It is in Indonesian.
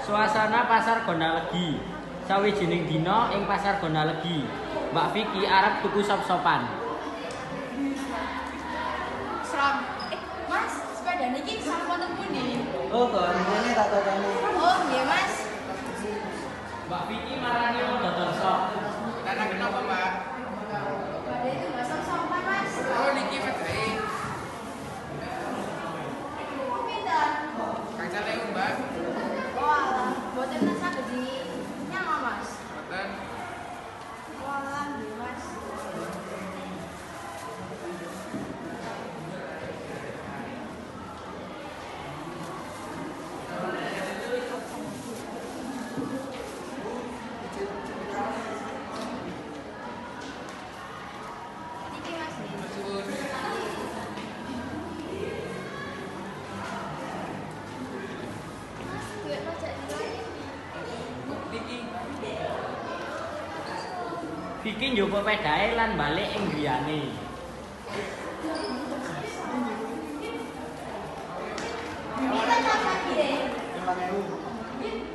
Suasana pasar Gonalegi. Sawijining dina ing pasar Gonalegi, Mbak Vicky arep tuku sop-sopan. Sram. Mas, sepeda niki sama wonten pundi? Oh, kok ngene tak tokane. Oh, nggih, Mas. Mbak Vicky marani wong dodol sop. Karena kenapa, Mbak? Badhe itu enggak sop-sopan, Mas. Oh, niki wedhe. Pinten? Kang Caleung, Mbak. Walah, mboten saged di nyama, Mas. Mboten. Walah, nggih, Mas. Niki, Mas. Suwun. Mas, duit pajak di luar. Niki. Vicky njupuk pedahe lan balik ing griyane. Pinten tas lagi, Dek? 5.000.